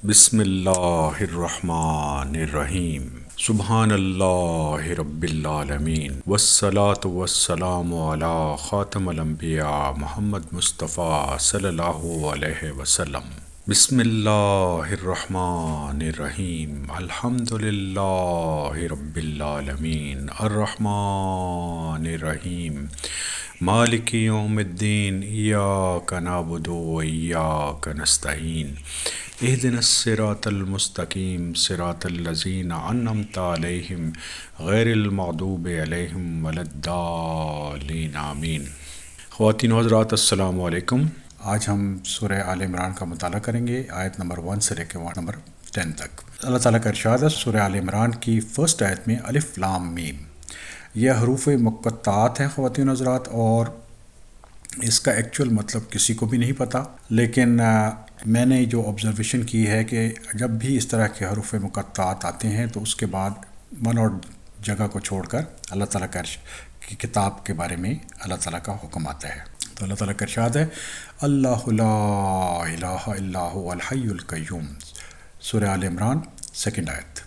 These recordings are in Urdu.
بسم اللہ الرحمن الرحیم سبحان اللہ رب العالمین والصلاة والسلام علی خاتم الانبیاء محمد مصطفیٰ صلی اللہ علیہ وسلم۔ بسم اللہ الرحمن الرحیم الحمد للہ رب العالمین الرحمن الرحیم مالک یوم الدین ایاک نعبد و ایاک نستعین اہدنا الصراط المستقیم صراط الذین انعمت علیہم غیر المغضوب علیہم ولا الضالین آمین۔ خواتین و حضرات السلام علیکم۔ آج ہم سورہ آل عمران کا مطالعہ کریں گے، آیت نمبر 1 سے لے کے نمبر 10 تک۔ اللہ تعالیٰ کا ارشاد ہے سورہ آل عمران کی فرسٹ آیت میں الف لام میم، یہ حروف مقطعات ہیں خواتین و حضرات، اور اس کا ایکچول مطلب کسی کو بھی نہیں پتہ، لیکن میں نے جو آبزرویشن کی ہے کہ جب بھی اس طرح کے حروف مقطعات آتے ہیں تو اس کے بعد ون اور جگہ کو چھوڑ کر اللہ تعالیٰ کی کتاب کے بارے میں اللہ تعالیٰ کا حکم آتا ہے۔ تو اللہ تعالیٰ کا ارشاد ہے اللہ لا الہ الا هو الحی القیوم، سورہ آل عمران سیکنڈ آیت۔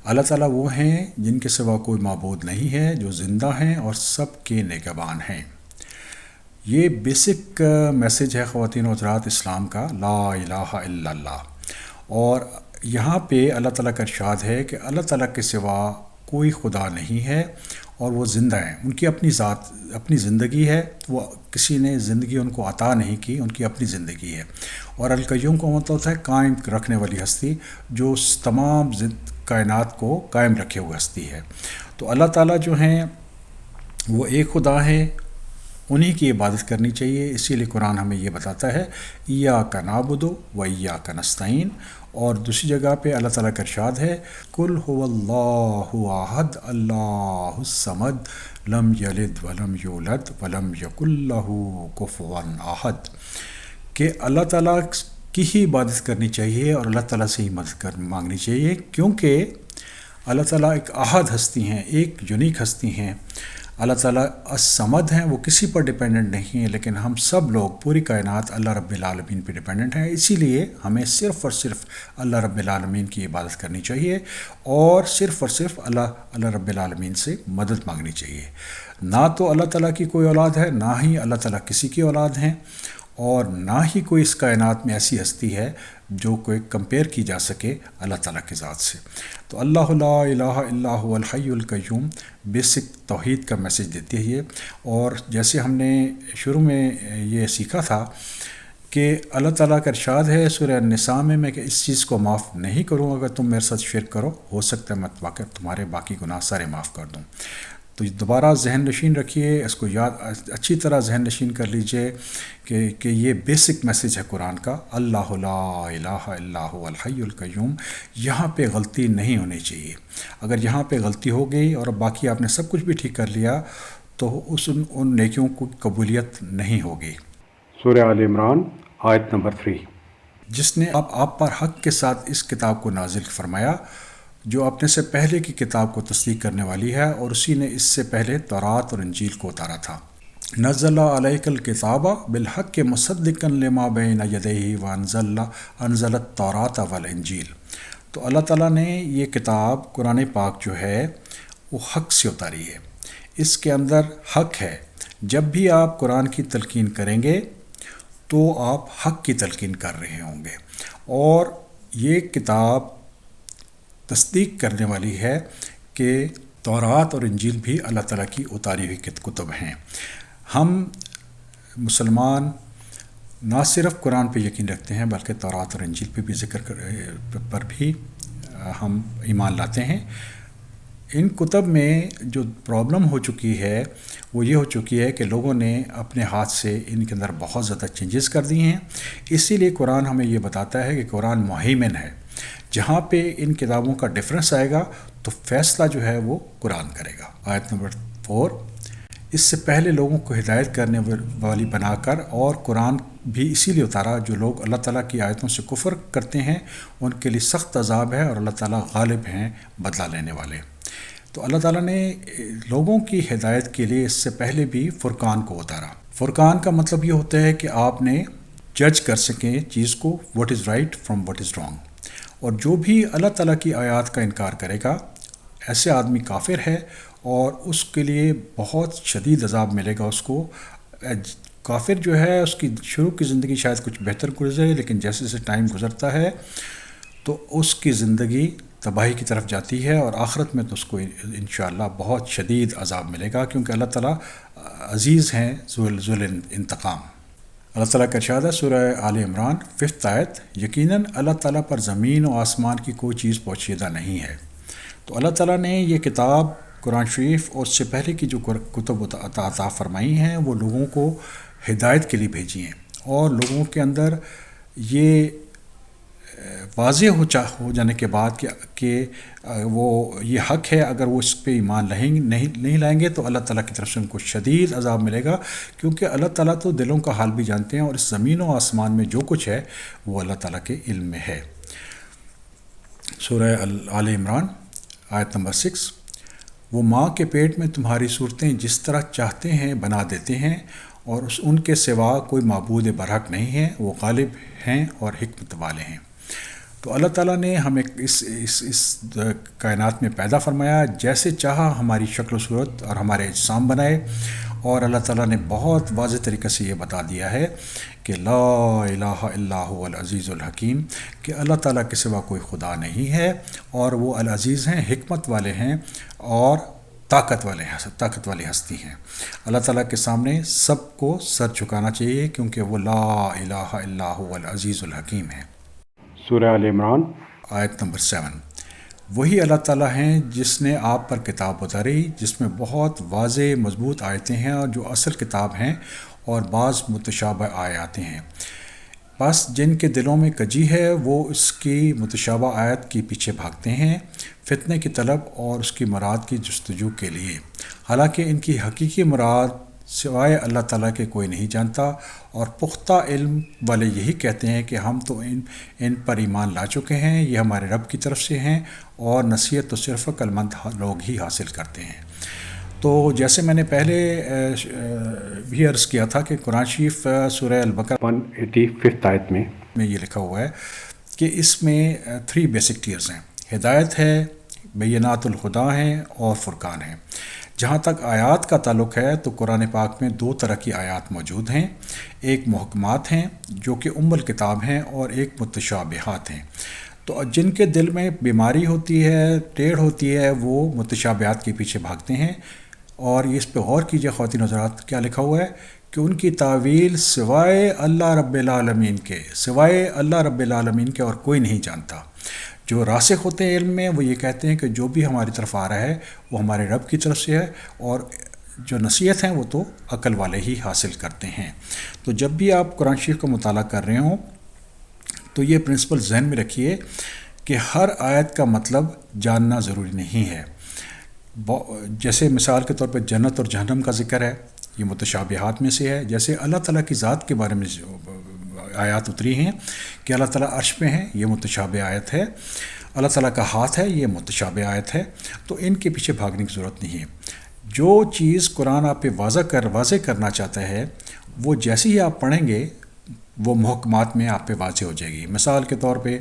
اللہ تعالیٰ وہ ہیں جن کے سوا کوئی معبود نہیں ہے، جو زندہ ہیں اور سب کے نگہبان ہیں۔ یہ بیسک میسج ہے خواتین و حضرات اسلام کا، لا الہ الا اللہ۔ اور یہاں پہ اللہ تعالیٰ کا ارشاد ہے کہ اللہ تعالیٰ کے سوا کوئی خدا نہیں ہے اور وہ زندہ ہیں، ان کی اپنی ذات، اپنی زندگی ہے، وہ کسی نے زندگی ان کو عطا نہیں کی، ان کی اپنی زندگی ہے۔ اور القیوم کا مطلب ہوتا ہے قائم رکھنے والی ہستی، جو تمام کائنات کو قائم رکھے ہوئے ہستی ہے۔ تو اللہ تعالیٰ جو ہیں وہ ایک خدا ہے، انہی کی عبادت کرنی چاہیے۔ اسی لیے قرآن ہمیں یہ بتاتا ہے ایاک نعبد و ایاک نستعین، اور دوسری جگہ پہ اللہ تعالیٰ کا ارشاد ہے قل هو اللہ احد اللہ الصمد لم یلد ولم یولد ولم یکن لہ کفوا احد، کہ اللہ تعالیٰ کی ہی عبادت کرنی چاہیے اور اللہ تعالیٰ سے ہی مدد مانگنی چاہیے، کیونکہ اللہ تعالیٰ ایک احد ہستی ہیں، ایک یونیک ہستی ہیں۔ اللہ تعالیٰ الصمد ہیں، وہ کسی پر ڈیپینڈنٹ نہیں ہیں، لیکن ہم سب لوگ، پوری کائنات اللہ رب العالمین پہ ڈیپینڈنٹ ہیں۔ اسی لیے ہمیں صرف اور صرف اللہ رب العالمین کی عبادت کرنی چاہیے اور صرف اللہ رب العالمین سے مدد مانگنی چاہیے۔ نہ تو اللہ تعالیٰ کی کوئی اولاد ہے، نہ ہی اللہ تعالیٰ کسی کی اولاد ہیں، اور نہ ہی کوئی اس کائنات میں ایسی ہستی ہے جو کوئی کمپیئر کی جا سکے اللہ تعالیٰ کی ذات سے۔ تو اللہ لا الہ الا هو الحی القیوم بیسک توحید کا میسج دیتی ہے یہ۔ اور جیسے ہم نے شروع میں یہ سیکھا تھا کہ اللہ تعالیٰ کا ارشاد ہے سورہ النساء میں کہ اس چیز کو معاف نہیں کروں اگر تم میرے ساتھ شرک کرو، ہو سکتا ہے میں تمہارے باقی گناہ سارے معاف کر دوں۔ تو دوبارہ ذہن نشین رکھیے، اس کو اچھی طرح ذہن نشین کر لیجئے کہ یہ بیسک میسج ہے قرآن کا، اللہ لا الہ الا هو الحی القیوم۔ یہاں پہ غلطی نہیں ہونی چاہیے۔ اگر یہاں پہ غلطی ہو گئی اور باقی آپ نے سب کچھ بھی ٹھیک کر لیا تو ان نیکیوں کو قبولیت نہیں ہوگی۔ سورہ آل عمران آیت نمبر 3، جس نے آپ پر حق کے ساتھ اس کتاب کو نازل فرمایا جو اپنے سے پہلے کی کتاب کو تصدیق کرنے والی ہے، اور اسی نے اس سے پہلے تورات اور انجیل کو اتارا تھا۔ نزل علیک الکتاب بالحق مصدقا لما بین یدیہ وانزل التوراۃ والانجیل۔ تو اللہ تعالیٰ نے یہ کتاب قرآن پاک جو ہے وہ حق سے اتاری ہے، اس کے اندر حق ہے۔ جب بھی آپ قرآن کی تلقین کریں گے تو آپ حق کی تلقین کر رہے ہوں گے، اور یہ کتاب تصدیق کرنے والی ہے کہ تورات اور انجیل بھی اللہ تعالیٰ کی اتاری ہوئی کتب ہیں۔ ہم مسلمان نہ صرف قرآن پہ یقین رکھتے ہیں بلکہ تورات اور انجیل پہ بھی پر بھی ہم ایمان لاتے ہیں۔ ان کتب میں جو پرابلم ہو چکی ہے وہ یہ ہو چکی ہے کہ لوگوں نے اپنے ہاتھ سے ان کے اندر بہت زیادہ چینجز کر دی ہیں۔ اسی لیے قرآن ہمیں یہ بتاتا ہے کہ قرآن مہیمن ہے، جہاں پہ ان کتابوں کا ڈفرنس آئے گا تو فیصلہ جو ہے وہ قرآن کرے گا۔ آیت نمبر 4، اس سے پہلے لوگوں کو ہدایت کرنے والی بنا کر، اور قرآن بھی اسی لیے اتارا جو لوگ اللہ تعالیٰ کی آیتوں سے کفر کرتے ہیں ان کے لیے سخت عذاب ہے، اور اللہ تعالیٰ غالب ہیں بدلہ لینے والے۔ تو اللہ تعالیٰ نے لوگوں کی ہدایت کے لیے اس سے پہلے بھی فرقان کو اتارا۔ فرقان کا مطلب یہ ہوتا ہے کہ آپ نے جج کر سکیں چیز کو، what is right from what is wrong. اور جو بھی اللہ تعالیٰ کی آیات کا انکار کرے گا ایسے آدمی کافر ہے اور اس کے لیے بہت شدید عذاب ملے گا اس کو۔ کافر جو ہے اس کی شروع کی زندگی شاید کچھ بہتر گزرے، لیکن جیسے جیسے ٹائم گزرتا ہے تو اس کی زندگی تباہی کی طرف جاتی ہے، اور آخرت میں تو اس کو انشاءاللہ بہت شدید عذاب ملے گا، کیونکہ اللہ تعالیٰ عزیز ہیں ذو الانتقام۔ اللہ تعالیٰ کا ارشاد ہے سورہ آل عمران 5 آیت، یقیناً اللہ تعالیٰ پر زمین و آسمان کی کوئی چیز پوشیدہ نہیں ہے۔ تو اللہ تعالیٰ نے یہ کتاب قرآن شریف اور اس سے پہلے کی جو کتب عطا فرمائی ہیں وہ لوگوں کو ہدایت کے لیے بھیجی ہیں، اور لوگوں کے اندر یہ واضح ہو جانے کے بعد کہ وہ یہ حق ہے، اگر وہ اس پہ ایمان نہیں لائیں گے تو اللہ تعالیٰ کی طرف سے ان کو شدید عذاب ملے گا، کیونکہ اللہ تعالیٰ تو دلوں کا حال بھی جانتے ہیں، اور اس زمین و آسمان میں جو کچھ ہے وہ اللہ تعالیٰ کے علم میں ہے۔ سورہ آل عمران آیت نمبر 6، وہ ماں کے پیٹ میں تمہاری صورتیں جس طرح چاہتے ہیں بنا دیتے ہیں، اور ان کے سوا کوئی معبود برحق نہیں ہے، وہ غالب ہیں اور حکمت والے ہیں۔ تو اللہ تعالیٰ نے ہمیں اس کائنات میں پیدا فرمایا، جیسے چاہا ہماری شکل و صورت اور ہمارے اجسام بنائے، اور اللہ تعالیٰ نے بہت واضح طریقے سے یہ بتا دیا ہے کہ لا الہ الا هو العزیز الحکیم، کہ اللہ تعالیٰ کے سوا کوئی خدا نہیں ہے، اور وہ العزیز ہیں، حکمت والے ہیں، اور طاقت والی ہستی ہیں۔ اللہ تعالیٰ کے سامنے سب کو سر جھکانا چاہیے، کیونکہ وہ لا الہ الا هو العزیز الحکیم ہے۔ سورہ آل عمران آیت نمبر 7، وہی اللہ تعالیٰ ہیں جس نے آپ پر کتاب اتاری جس میں بہت واضح مضبوط آیتیں ہیں، اور جو اصل کتاب ہیں، اور بعض متشابہ آیاتیں ہیں، بس جن کے دلوں میں کجی ہے وہ اس کی متشابہ آیت کے پیچھے بھاگتے ہیں فتنے کی طلب اور اس کی مراد کی جستجو کے لیے، حالانکہ ان کی حقیقی مراد سوائے اللہ تعالیٰ کے کوئی نہیں جانتا، اور پختہ علم والے یہی کہتے ہیں کہ ہم تو ان پر ایمان لا چکے ہیں، یہ ہمارے رب کی طرف سے ہیں، اور نصیحت تو صرف عقلمند لوگ ہی حاصل کرتے ہیں۔ تو جیسے میں نے پہلے بھی عرض کیا تھا کہ قرآن شریف سورہ البقرہ 185 آیت میں یہ لکھا ہوا ہے کہ اس میں 3 بیسک ٹیئرز ہیں، ہدایت ہے، بینات الہدیٰ ہیں، اور فرقان ہیں۔ جہاں تک آیات کا تعلق ہے تو قرآن پاک میں 2 طرح کی آیات موجود ہیں، ایک محکمات ہیں جو کہ ام الکتاب ہیں، اور ایک متشابہات ہیں۔ تو جن کے دل میں بیماری ہوتی ہے، ٹیڑھ ہوتی ہے، وہ متشابہات کے پیچھے بھاگتے ہیں، اور اس پہ غور کیجئے خواتین حضرات، کیا لکھا ہوا ہے کہ ان کی تعویل سوائے اللہ رب العالمین کے اور کوئی نہیں جانتا۔ جو راسخ ہوتے ہیں علم میں وہ یہ کہتے ہیں کہ جو بھی ہماری طرف آ رہا ہے وہ ہمارے رب کی طرف سے ہے، اور جو نصیحت ہیں وہ تو عقل والے ہی حاصل کرتے ہیں۔ تو جب بھی آپ قرآن شریف کا مطالعہ کر رہے ہوں تو یہ پرنسپل ذہن میں رکھیے کہ ہر آیت کا مطلب جاننا ضروری نہیں ہے۔ جیسے مثال کے طور پہ جنت اور جہنم کا ذکر ہے، یہ متشابہات میں سے ہے۔ جیسے اللہ تعالیٰ کی ذات کے بارے میں آیات اتری ہیں کہ اللہ تعالیٰ عرش پہ ہیں، یہ متشابہ آیت ہے۔ اللہ تعالیٰ کا ہاتھ ہے، یہ متشابہ آیت ہے۔ تو ان کے پیچھے بھاگنے کی ضرورت نہیں ہے۔ جو چیز قرآن آپ پہ واضح کرنا چاہتا ہے وہ جیسے ہی آپ پڑھیں گے وہ محکمات میں آپ پہ واضح ہو جائے گی۔ مثال کے طور پہ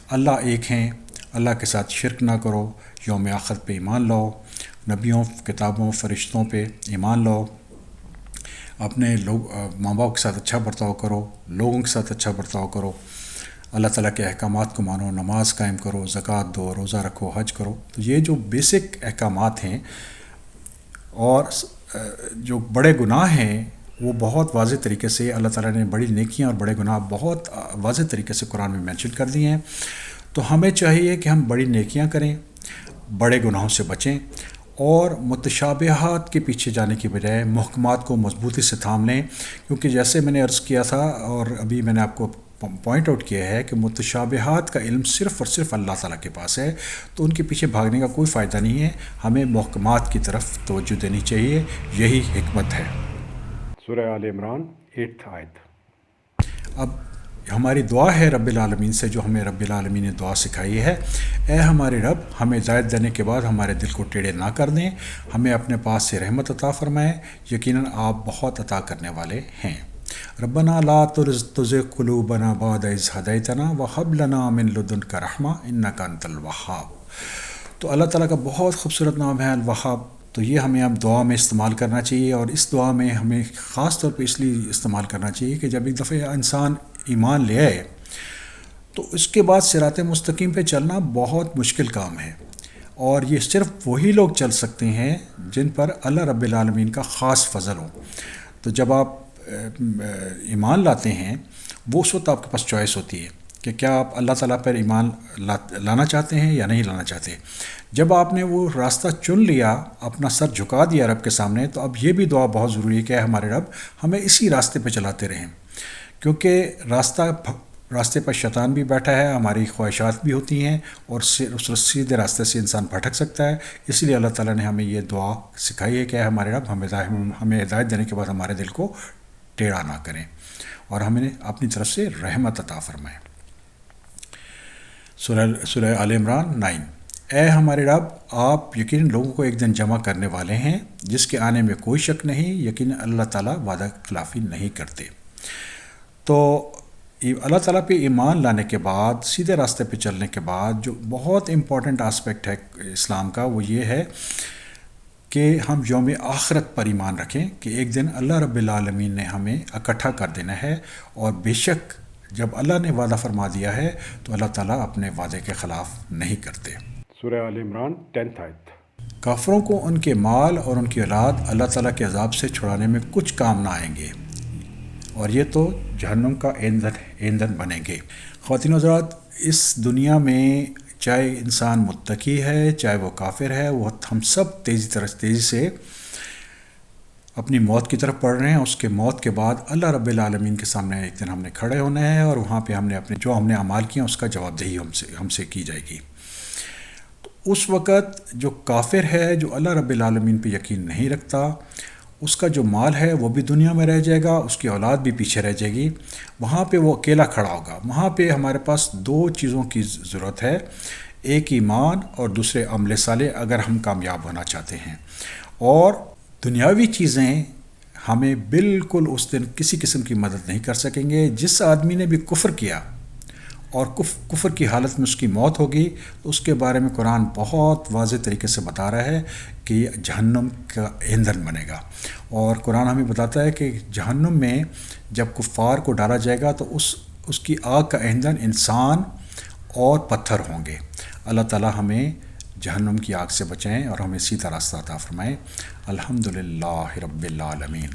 اللہ ایک ہیں، اللہ کے ساتھ شرک نہ کرو، یوم آخر پہ ایمان لاؤ، نبیوں، کتابوں، فرشتوں پہ ایمان لاؤ، اپنے ماں باپ کے ساتھ اچھا برتاؤ کرو، لوگوں کے ساتھ اچھا برتاؤ کرو، اللہ تعالیٰ کے احکامات کو مانو، نماز قائم کرو، زکوٰۃ دو، روزہ رکھو، حج کرو۔ تو یہ جو بیسک احکامات ہیں، اور جو بڑے گناہ ہیں وہ بہت واضح طریقے سے اللہ تعالیٰ نے بڑی نیکیاں اور بڑے گناہ بہت واضح طریقے سے قرآن میں مینشن کر دیے ہیں۔ تو ہمیں چاہیے کہ ہم بڑی نیکیاں کریں، بڑے گناہوں سے بچیں، اور متشابہات کے پیچھے جانے کی بجائے محکمات کو مضبوطی سے تھام لیں، کیونکہ جیسے میں نے عرض کیا تھا اور ابھی میں نے آپ کو پوائنٹ آؤٹ کیا ہے کہ متشابہات کا علم صرف اور صرف اللہ تعالیٰ کے پاس ہے، تو ان کے پیچھے بھاگنے کا کوئی فائدہ نہیں ہے۔ ہمیں محکمات کی طرف توجہ دینی چاہیے، یہی حکمت ہے۔ سورہ آل عمران 8 آیت۔ اب ہماری دعا ہے رب العالمین سے، جو ہمیں رب العالمین نے دعا سکھائی ہے، اے ہمارے رب، ہمیں ہدایت دینے کے بعد ہمارے دل کو ٹیڑھے نہ کر دیں، ہمیں اپنے پاس سے رحمت عطا فرمائیں، یقیناً آپ بہت عطا کرنے والے ہیں۔ ربنا لا تزغ قلوبنا بعد اذ هديتنا وهب لنا من لدنك رحمة انك انت الوهاب۔ تو اللہ تعالیٰ کا بہت خوبصورت نام ہے الوہاب، تو یہ ہمیں اب دعا میں استعمال کرنا چاہیے، اور اس دعا میں ہمیں خاص طور پہ اس لیے استعمال کرنا چاہیے کہ جب ایک دفعہ انسان ایمان لے آئے تو اس کے بعد صراط مستقیم پہ چلنا بہت مشکل کام ہے، اور یہ صرف وہی لوگ چل سکتے ہیں جن پر اللہ رب العالمین کا خاص فضل ہو۔ تو جب آپ ایمان لاتے ہیں، وہ اس وقت آپ کے پاس چوائس ہوتی ہے کہ کیا آپ اللہ تعالیٰ پر ایمان لانا چاہتے ہیں یا نہیں لانا چاہتے۔ جب آپ نے وہ راستہ چن لیا، اپنا سر جھکا دیا رب کے سامنے، تو اب یہ بھی دعا بہت ضروری ہے کہ ہمارے رب ہمیں اسی راستے پہ چلاتے رہیں، کیونکہ راستے پر شیطان بھی بیٹھا ہے، ہماری خواہشات بھی ہوتی ہیں، اور اس سیدھے راستے سے انسان بھٹک سکتا ہے۔ اس لیے اللہ تعالیٰ نے ہمیں یہ دعا سکھائی ہے کہ ہمارے رب ہمیں ہدایت دینے کے بعد ہمارے دل کو ٹیڑھا نہ کریں، اور ہمیں اپنی طرف سے رحمت عطا فرمائیں۔ سورہ آل عمران 9۔ اے ہمارے رب، آپ یقیناً لوگوں کو ایک دن جمع کرنے والے ہیں جس کے آنے میں کوئی شک نہیں، یقیناً اللہ تعالیٰ وعدہ خلافی نہیں کرتے۔ تو اللہ تعالیٰ پہ ایمان لانے کے بعد، سیدھے راستے پہ چلنے کے بعد، جو بہت امپورٹنٹ آسپیکٹ ہے اسلام کا، وہ یہ ہے کہ ہم یوم آخرت پر ایمان رکھیں کہ ایک دن اللہ رب العالمین نے ہمیں اکٹھا کر دینا ہے، اور بے شک جب اللہ نے وعدہ فرما دیا ہے تو اللہ تعالیٰ اپنے وعدے کے خلاف نہیں کرتے۔ سورہ آل عمران 10 آیت۔ کافروں کو ان کے مال اور ان کی اولاد اللہ تعالیٰ کے عذاب سے چھڑانے میں کچھ کام نہ آئیں گے، اور یہ تو جہنم کا ایندھن بنیں گے۔ خواتین و حضرات، اس دنیا میں چاہے انسان متقی ہے چاہے وہ کافر ہے، وہ ہم سب تیزی سے اپنی موت کی طرف پڑھ رہے ہیں۔ اس کے موت کے بعد اللہ رب العالمین کے سامنے ایک دن ہم نے کھڑے ہونا ہے، اور وہاں پہ ہم نے جو ہم نے اعمال کیا اس کا جواب دہی ہم سے کی جائے گی۔ تو اس وقت جو کافر ہے، جو اللہ رب العالمین پہ یقین نہیں رکھتا، اس کا جو مال ہے وہ بھی دنیا میں رہ جائے گا، اس کی اولاد بھی پیچھے رہ جائے گی، وہاں پہ وہ اکیلا کھڑا ہوگا۔ وہاں پہ ہمارے پاس دو چیزوں کی ضرورت ہے، ایک ایمان اور دوسرے عمل صالح، اگر ہم کامیاب ہونا چاہتے ہیں۔ اور دنیاوی چیزیں ہمیں بالکل اس دن کسی قسم کی مدد نہیں کر سکیں گے۔ جس آدمی نے بھی کفر کیا اور کفر کی حالت میں اس کی موت ہوگی، تو اس کے بارے میں قرآن بہت واضح طریقے سے بتا رہا ہے کہ یہ جہنم کا ایندھن بنے گا۔ اور قرآن ہمیں بتاتا ہے کہ جہنم میں جب کفار کو ڈالا جائے گا تو اس کی آگ کا ایندھن انسان اور پتھر ہوں گے۔ اللہ تعالیٰ ہمیں جہنم کی آگ سے بچائیں اور ہمیں سیدھا راستہ عطا فرمائیں۔ الحمدللہ رب العالمین۔